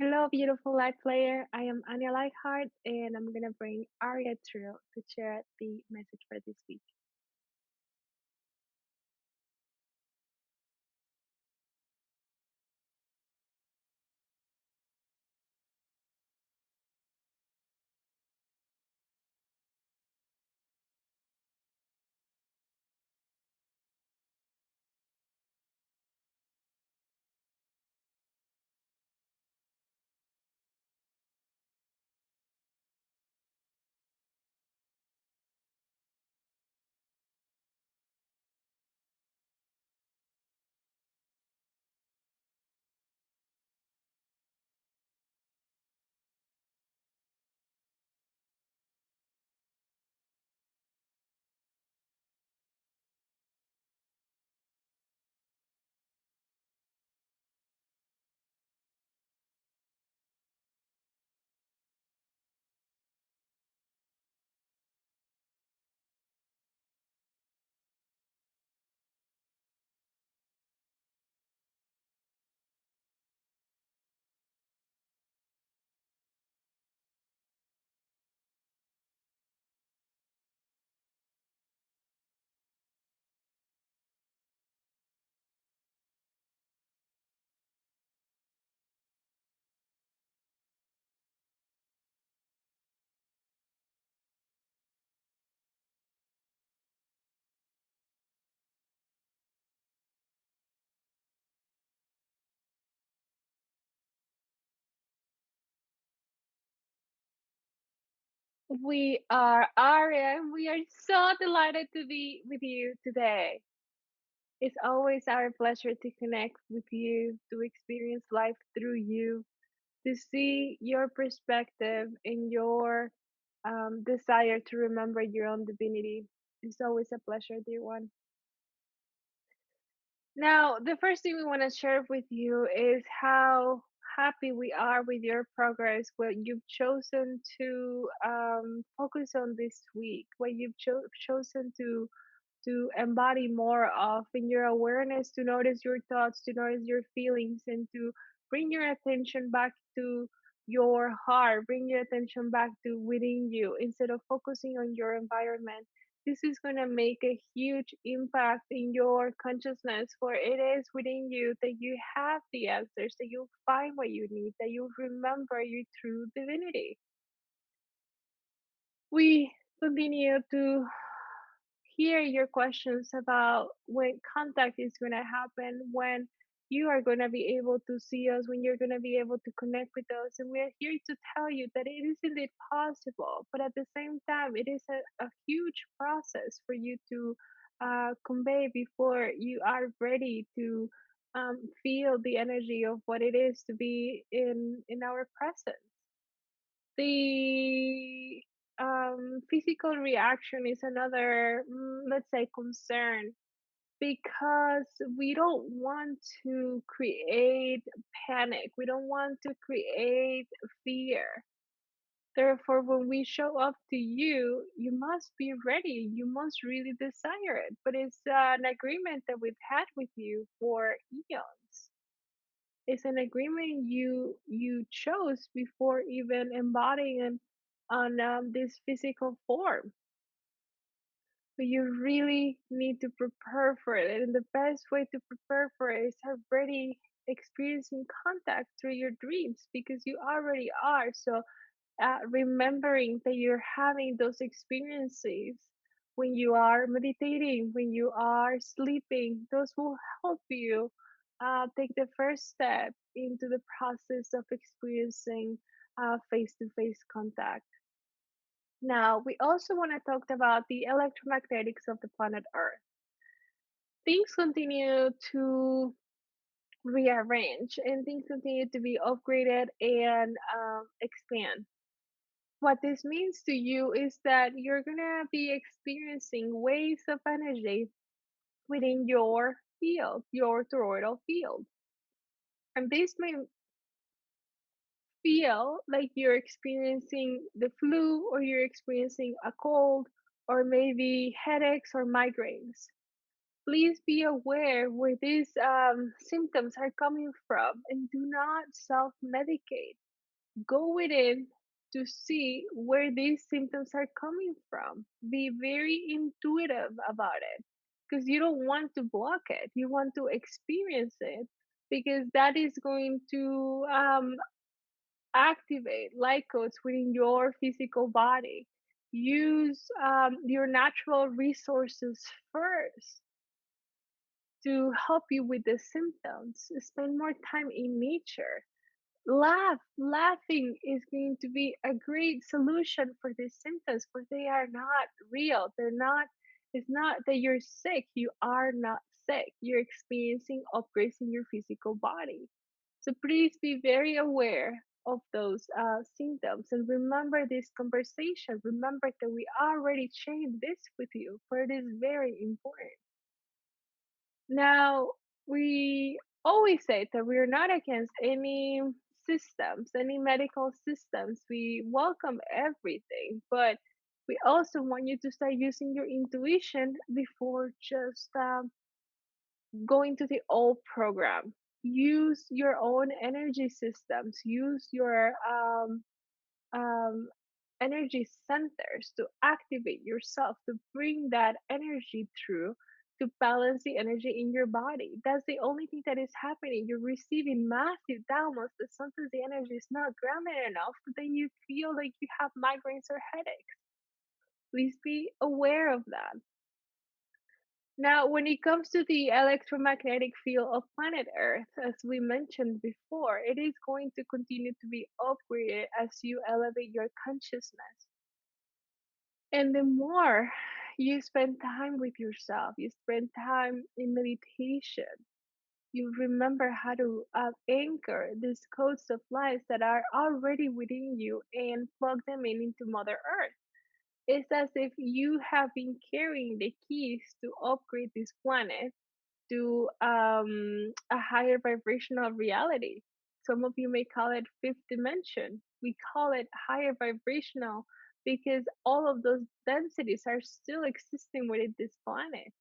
Hello, beautiful light player. I am Anya Lightheart, and I'm gonna bring Arya through to share the message for this week. We are Arya, and we are so delighted to be with you today. It's always our pleasure to connect with you, to experience life through you, to see your perspective and your desire to remember your own divinity. It's always a pleasure, dear one. Now, the first thing we want to share with you is how happy we are with your progress, what you've chosen to focus on this week, what you've chosen to embody more of in your awareness, to notice your thoughts, to notice your feelings, and to bring your attention back to your heart, bring your attention back to within you instead of focusing on your environment. This is going to make a huge impact in your consciousness, for it is within you that you have the answers, that you'll find what you need, that you'll remember your true divinity. We continue to hear your questions about when contact is going to happen, when you are going to be able to see us, when you're going to be able to connect with us. And we're here to tell you that it is indeed possible, but at the same time, it is a huge process for you to convey before you are ready to feel the energy of what it is to be in our presence. The physical reaction is another, let's say, concern, because we don't want to create panic. We don't want to create fear. Therefore, when we show up to you, you must be ready. You must really desire it. But it's an agreement that we've had with you for eons. It's an agreement you chose before even embodying on this physical form. But you really need to prepare for it, and the best way to prepare for it is already experiencing contact through your dreams, because you already are. So remembering that you're having those experiences when you are meditating, when you are sleeping, those will help you take the first step into the process of experiencing face to face contact. Now, we also want to talk about the electromagnetics of the planet Earth. Things continue to rearrange, and things continue to be upgraded and expand. What this means to you is that you're gonna be experiencing waves of energy within your field, your toroidal field. And this may feel like you're experiencing the flu, or you're experiencing a cold, or maybe headaches or migraines. Please be aware where these symptoms are coming from and do not self medicate. Go within to see where these symptoms are coming from. Be very intuitive about it because you don't want to block it. You want to experience it because that is going to activate light codes within your physical body. Use your natural resources first to help you with the symptoms. Spend more time in nature. Laughing is going to be a great solution for these symptoms, but they are not real. They're not, it's not that you're sick. You are not sick. You're experiencing upgrades in your physical body. So please be very aware of those symptoms and remember this conversation. Remember that we already shared this with you, for it is very important. Now, we always say that we are not against any systems, any medical systems. We welcome everything, but we also want you to start using your intuition before just going to the old program. Use your own energy systems, use your um, energy centers to activate yourself, to bring that energy through, to balance the energy in your body. That's the only thing that is happening. You're receiving massive downloads, but sometimes the energy is not grounded enough, but then you feel like you have migraines or headaches. Please be aware of that. Now, when it comes to the electromagnetic field of planet Earth, as we mentioned before, it is going to continue to be upgraded as you elevate your consciousness. And the more you spend time with yourself, you spend time in meditation, you remember how to anchor these codes of life that are already within you and plug them in into Mother Earth. It's as if you have been carrying the keys to upgrade this planet to a higher vibrational reality. Some of you may call it fifth dimension. We call it higher vibrational because all of those densities are still existing within this planet.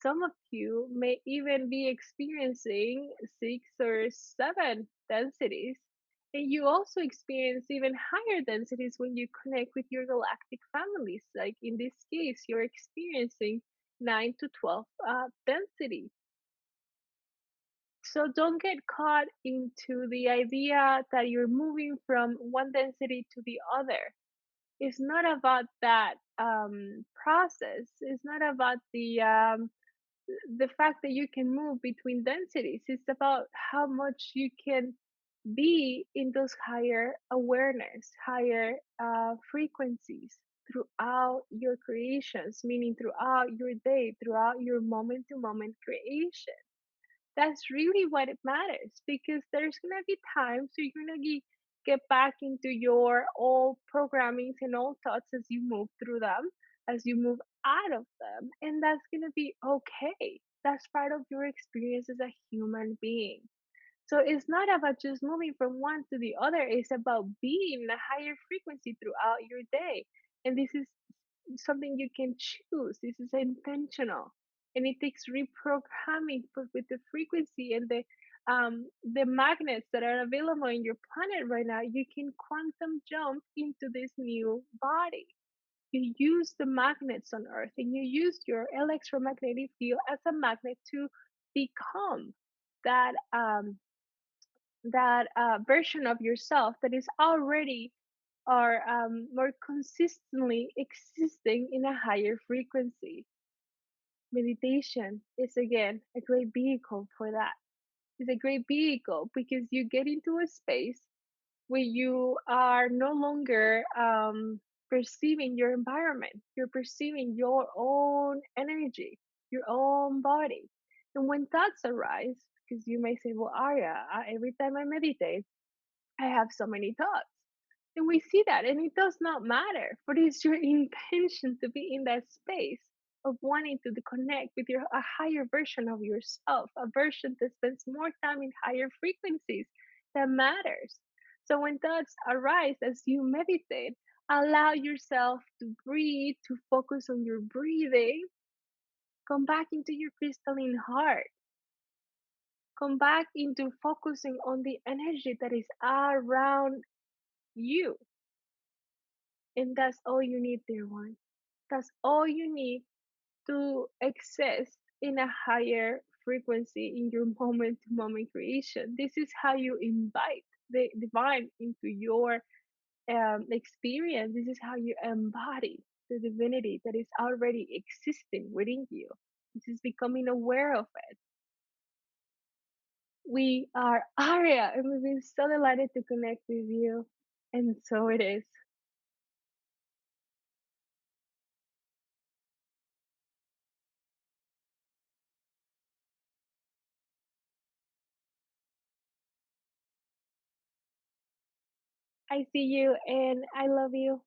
Some of you may even be experiencing six or seven densities, and you also experience even higher densities when you connect with your galactic families. Like in this case, you're experiencing 9 to 12 density. So don't get caught into the idea that you're moving from one density to the other. It's not about that process. It's not about the fact that you can move between densities. It's about how much you can be in those higher awareness, higher frequencies throughout your creations, meaning throughout your day, throughout your moment to moment creation. That's really what it matters because there's gonna be times so you're gonna get back into your old programmings and old thoughts as you move through them, as you move out of them, and that's gonna be okay. That's part of your experience as a human being. So it's not about just moving from one to the other, it's about being in a higher frequency throughout your day. And this is something you can choose. This is intentional. And it takes reprogramming with the frequency and the magnets that are available in your planet right now. You can quantum jump into this new body. You use the magnets on Earth and you use your electromagnetic field as a magnet to become that version of yourself that is already or more consistently existing in a higher frequency. Meditation is again a great vehicle for that. It's a great vehicle because you get into a space where you are no longer perceiving your environment. You're perceiving your own energy, your own body. And when thoughts arise, because you may say, well, Arya, every time I meditate, I have so many thoughts. And we see that, and it does not matter, but it's your intention to be in that space of wanting to connect with a higher version of yourself, a version that spends more time in higher frequencies that matters. So when thoughts arise as you meditate, allow yourself to breathe, to focus on your breathing, Come back into your crystalline heart. Come back into focusing on the energy that is around you. And that's all you need, dear one. That's all you need to exist in a higher frequency in your moment to moment creation. This is how you invite the divine into your experience. This is how you embody the divinity that is already existing within you. This is becoming aware of it. We are Aria, and we've been so delighted to connect with you. And so it is. I see you, and I love you.